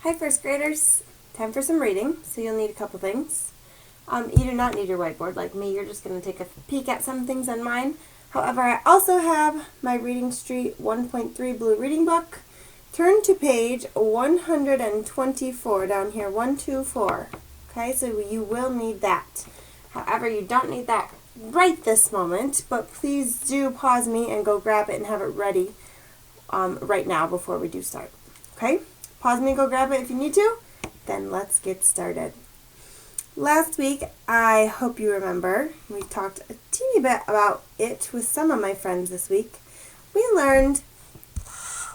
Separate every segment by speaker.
Speaker 1: Hi first graders, time for some reading, so you'll need a couple things. You do not need your whiteboard like me, you're just going to take a peek at some things on mine. However, I also have my Reading Street 1.3 Blue Reading Book. Turn to page 124 down here, 124. Okay, so you will need that. However, you don't need that right this moment, but please do pause me and go grab it and have it ready right now before we do start. Okay? Pause me and go grab it if you need to. Then let's get started. Last week, I hope you remember, we talked a teeny bit about it with some of my friends this week. We learned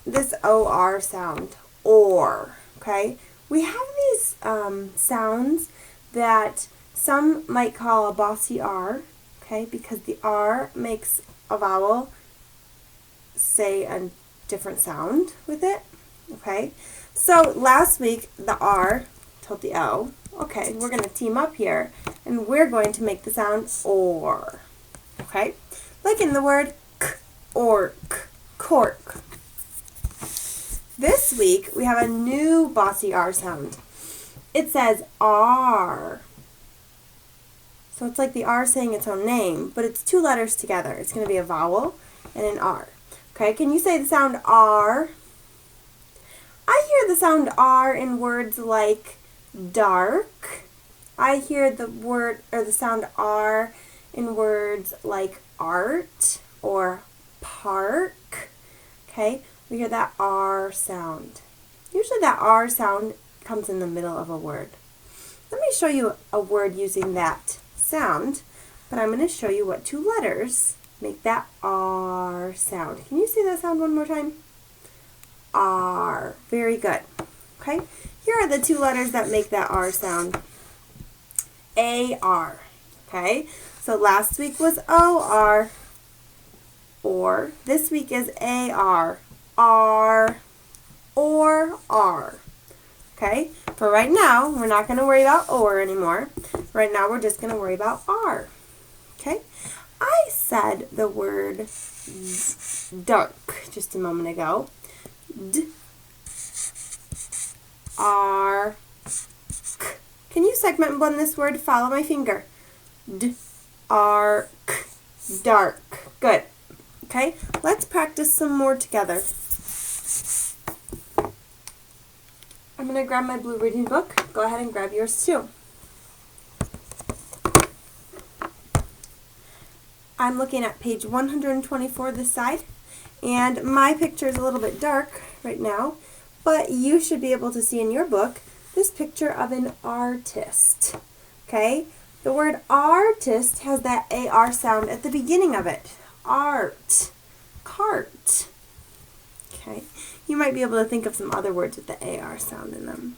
Speaker 1: this OR sound, or, okay? We have these sounds that some might call a bossy R, okay, because the R makes a vowel say a different sound with it, okay? So last week, the R told the O. Okay, we're going to team up here, and we're going to make the sound OR, okay? Like in the word k, ork, cork. This week, we have a new bossy R sound. It says R. So it's like the R saying its own name, but it's two letters together. It's going to be a vowel and an R. Okay, can you say the sound R? I hear the sound R in words like dark. I hear the word or the sound R in words like art or park. Okay, we hear that R sound. Usually that R sound comes in the middle of a word. Let me show you a word using that sound, but I'm going to show you what two letters make that R sound. Can you say that sound one more time? R. Very good. Okay, here are the two letters that make that R sound. A-R. Okay, so last week was O-R, or. This week is A-R. R, or, R. Okay, for right now, we're not going to worry about or anymore. Right now, we're just going to worry about R. Okay, I said the word dark just a moment ago. D, R, K. Can you segment and blend this word? Follow my finger. D, R, K, dark. Good. Okay, let's practice some more together. I'm going to grab my blue reading book. Go ahead and grab yours too. I'm looking at page 124 this side, and my picture is a little bit dark right now, but you should be able to see in your book this picture of an artist. Okay? The word artist has that AR sound at the beginning of it. Art. Cart. Okay? You might be able to think of some other words with the AR sound in them.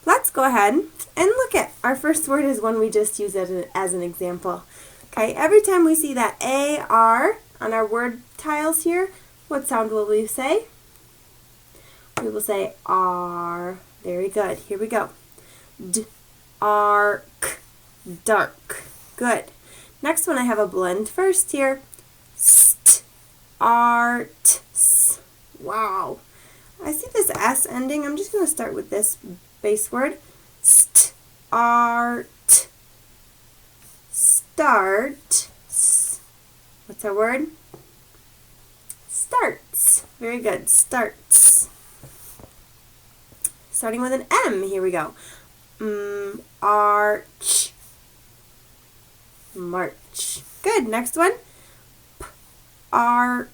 Speaker 1: Let's go ahead and look at our first word is one we just used as an example. Okay, every time we see that AR on our word tiles here, what sound will we say? We will say R. Very good. Here we go. D, ark, dark. Good. Next one I have a blend first here. St, art, s. Wow. I see this S ending. I'm just going to start with this base word. St, art, start. S. What's our word? Starts. Very good. Starts. Starting with an M. Here we go. Arch. March. Good. Next one. P, arc.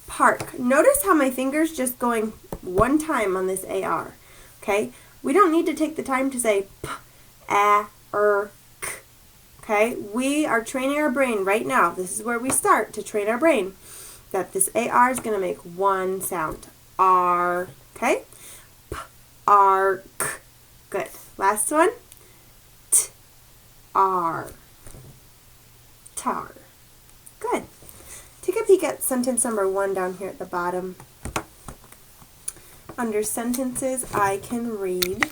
Speaker 1: Park. Notice how my finger's just going one time on this AR. Okay? We don't need to take the time to say P, A, R, K. Okay? We are training our brain right now. This is where we start to train our brain. That this AR is going to make one sound. R. Okay? P, arc. Good. Last one. T, R. Tar. Good. Take a peek at sentence number 1 down here at the bottom. Under sentences, I can read.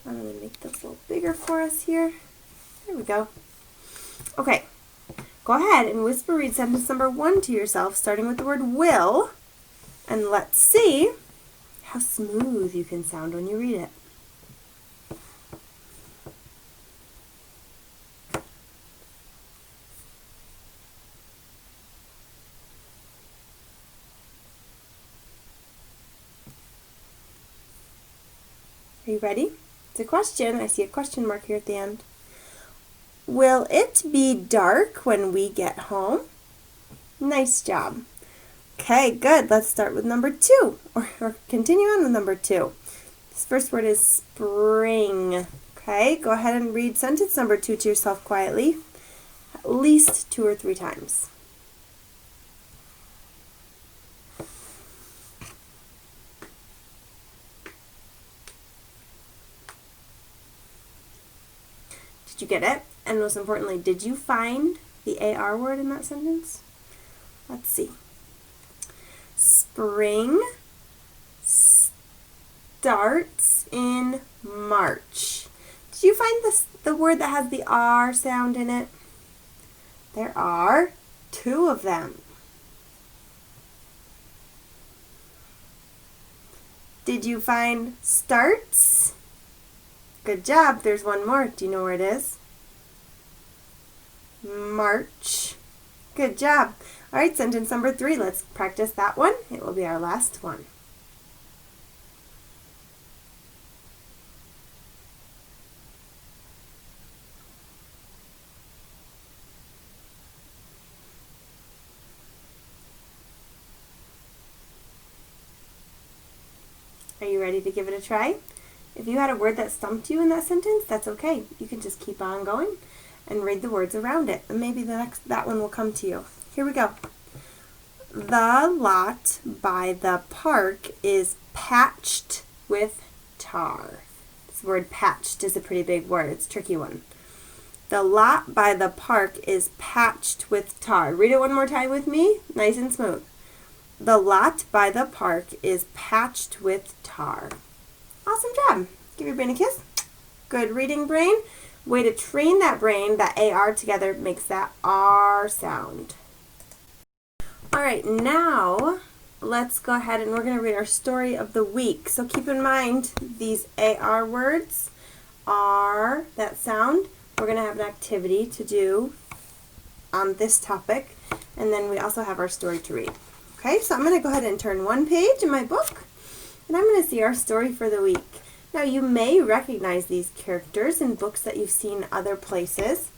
Speaker 1: I'm going to make this a little bigger for us here. There we go. Okay. Go ahead and whisper read sentence number 1 to yourself, starting with the word will. And let's see how smooth you can sound when you read it. Are you ready? It's a question. I see a question mark here at the end. Will it be dark when we get home? Nice job. Okay, good. Let's start with number 2, or continue on with number 2. This first word is spring. Okay, go ahead and read sentence number 2 to yourself quietly, at least 2 or 3 times. Did you get it? And most importantly, did you find the AR word in that sentence? Let's see. Spring starts in March. Did you find the word that has the R sound in it? There are 2 of them. Did you find starts? Good job. There's one more. Do you know where it is? March. Good job. All right, sentence number 3. Let's practice that one. It will be our last one. Are you ready to give it a try? If you had a word that stumped you in that sentence, that's okay. You can just keep on going and read the words around it, and maybe that one will come to you. Here we go. The lot by the park is patched with tar. This word patched is a pretty big word. It's a tricky one. The lot by the park is patched with tar. Read it one more time with me, nice and smooth. The lot by the park is patched with tar. Awesome job. Give your brain a kiss. Good reading, brain. Way to train that brain. That AR together makes that R sound. All right, now let's go ahead and we're going to read our story of the week. So keep in mind these AR words are that sound. We're going to have an activity to do on this topic, and then we also have our story to read. Okay, so I'm going to go ahead and turn one page in my book, and I'm going to see our story for the week. Now, you may recognize these characters in books that you've seen other places.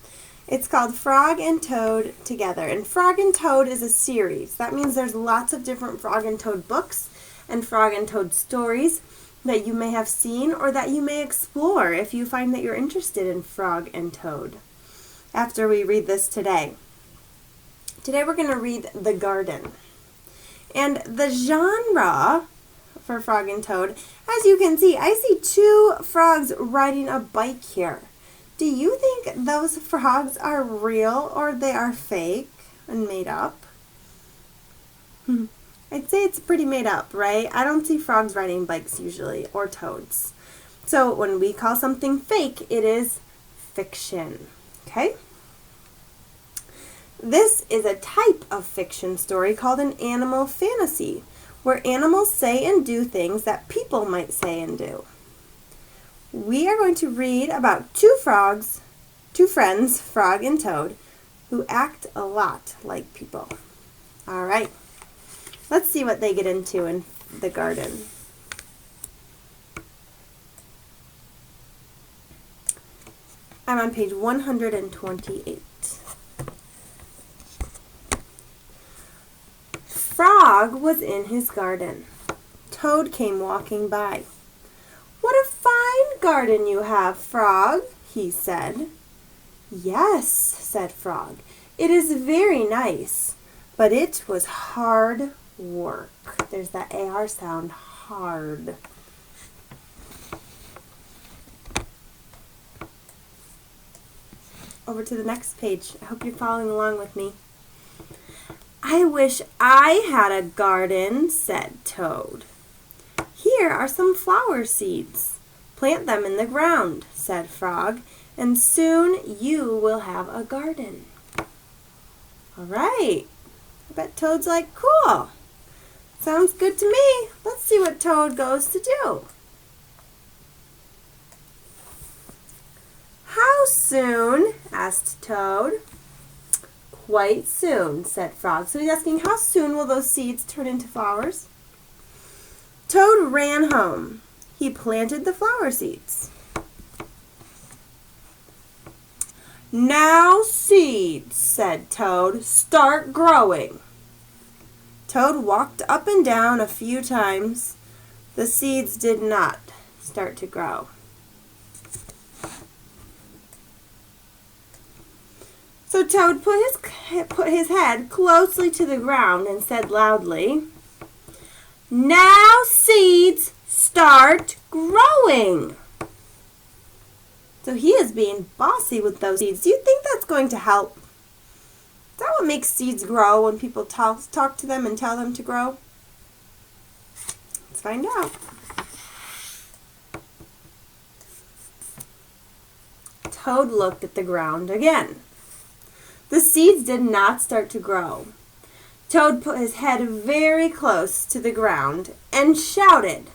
Speaker 1: It's called Frog and Toad Together, and Frog and Toad is a series. That means there's lots of different Frog and Toad books and Frog and Toad stories that you may have seen or that you may explore if you find that you're interested in Frog and Toad after we read this today. Today we're going to read The Garden. And the genre for Frog and Toad, as you can see, I see 2 frogs riding a bike here. Do you think those frogs are real or they are fake and made up? I'd say it's pretty made up, right? I don't see frogs riding bikes usually, or toads. So when we call something fake, it is fiction, okay? This is a type of fiction story called an animal fantasy, where animals say and do things that people might say and do. We are going to read about 2 friends, Frog and Toad, who act a lot like people. All right, let's see what they get into in the garden. I'm on page 128. Frog was in his garden. Toad came walking by. "What a fine garden you have, Frog," he said. "Yes," said Frog, "it is very nice, but it was hard work." There's that AR sound, hard. Over to the next page. I hope you're following along with me. "I wish I had a garden," said Toad. "Here are some flower seeds. Plant them in the ground," said Frog, "and soon you will have a garden." All right. I bet Toad's like, cool. Sounds good to me. Let's see what Toad goes to do. How soon? Asked Toad. Quite soon, said Frog. So he's asking, how soon will those seeds turn into flowers? Toad ran home. He planted the flower seeds. Now seeds, said Toad, start growing. Toad walked up and down a few times. The seeds did not start to grow. So Toad put his head closely to the ground and said loudly, now seeds start growing. So he is being bossy with those seeds. Do you think that's going to help? Is that what makes seeds grow when people talk to them and tell them to grow? Let's find out. Toad looked at the ground again. The seeds did not start to grow. Toad put his head very close to the ground and shouted,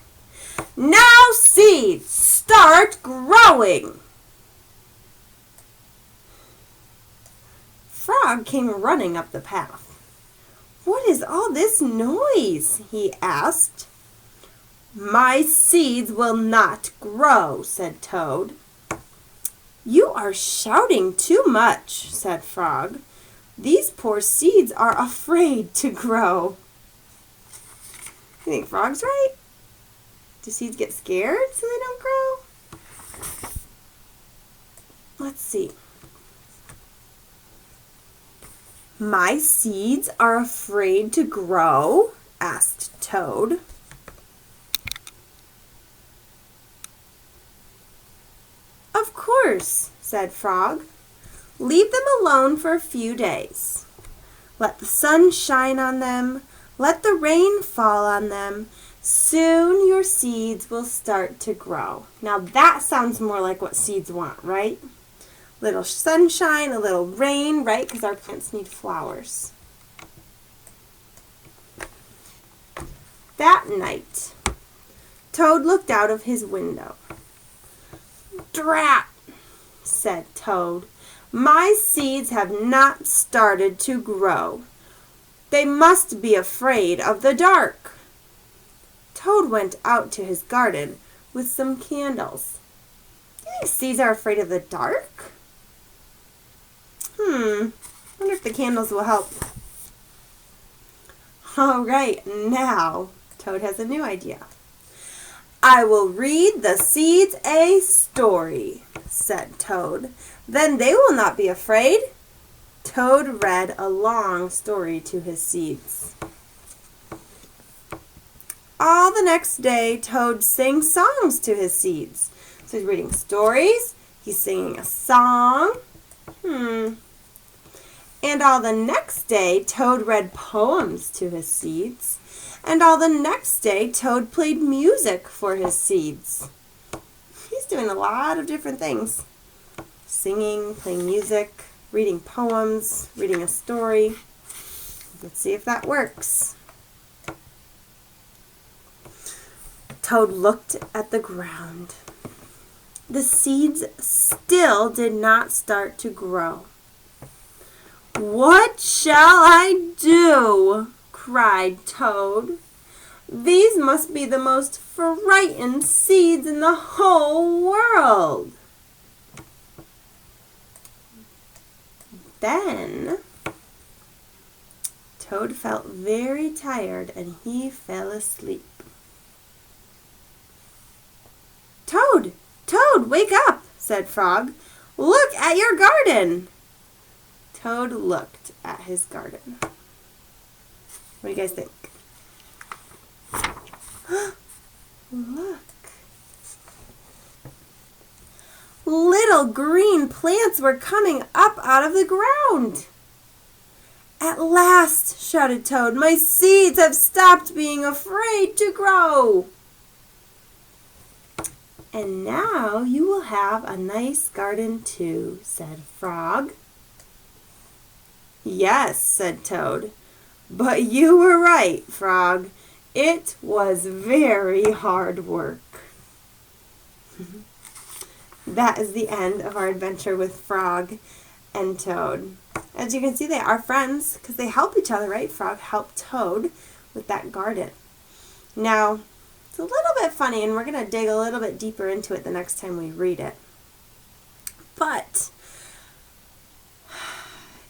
Speaker 1: now seeds start growing. Frog came running up the path. What is all this noise? He asked. My seeds will not grow, said Toad. You are shouting too much, said Frog. These poor seeds are afraid to grow. You think Frog's right? Do seeds get scared so they don't grow? Let's see. My seeds are afraid to grow? Asked Toad. Of course, said Frog. Leave them alone for a few days. Let the sun shine on them. Let the rain fall on them. Soon your seeds will start to grow. Now that sounds more like what seeds want, right? Little sunshine, a little rain, right? Because our plants need flowers. That night, Toad looked out of his window. Drat, said Toad. My seeds have not started to grow. They must be afraid of the dark. Toad went out to his garden with some candles. Do you think seeds are afraid of the dark? I wonder if the candles will help. All right, now Toad has a new idea. I will read the seeds a story, said Toad. Then they will not be afraid. Toad read a long story to his seeds. All the next day, Toad sang songs to his seeds. So he's reading stories, he's singing a song. And all the next day, Toad read poems to his seeds. And all the next day, Toad played music for his seeds. He's doing a lot of different things. Singing, playing music, reading poems, reading a story. Let's see if that works. Toad looked at the ground. The seeds still did not start to grow. What shall I do? Cried Toad. These must be the most frightened seeds in the whole world. Then Toad felt very tired and he fell asleep. Toad, Toad, wake up, said Frog. Look at your garden. Toad looked at his garden. What do you guys think? Look. Little green plants were coming up out of the ground. At last, shouted Toad, my seeds have stopped being afraid to grow. And now you will have a nice garden too, said Frog. Yes, said Toad. But you were right, Frog. It was very hard work. That is the end of our adventure with Frog and Toad. As you can see, they are friends because they help each other, right? Frog helped Toad with that garden. Now, it's a little bit funny, and we're going to dig a little bit deeper into it the next time we read it. But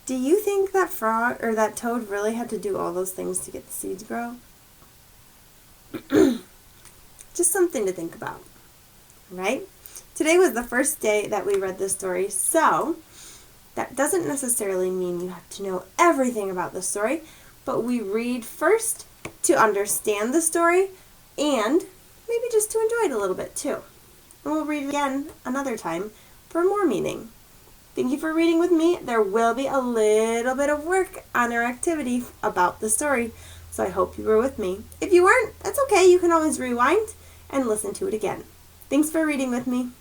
Speaker 1: do you think that Frog or that Toad really had to do all those things to get the seeds grow? Just something to think about, right? Today was the first day that we read this story, so that doesn't necessarily mean you have to know everything about the story, but we read first to understand the story and maybe just to enjoy it a little bit too. And we'll read it again another time for more meaning. Thank you for reading with me. There will be a little bit of work on our activity about the story, so I hope you were with me. If you weren't, that's okay. You can always rewind and listen to it again. Thanks for reading with me.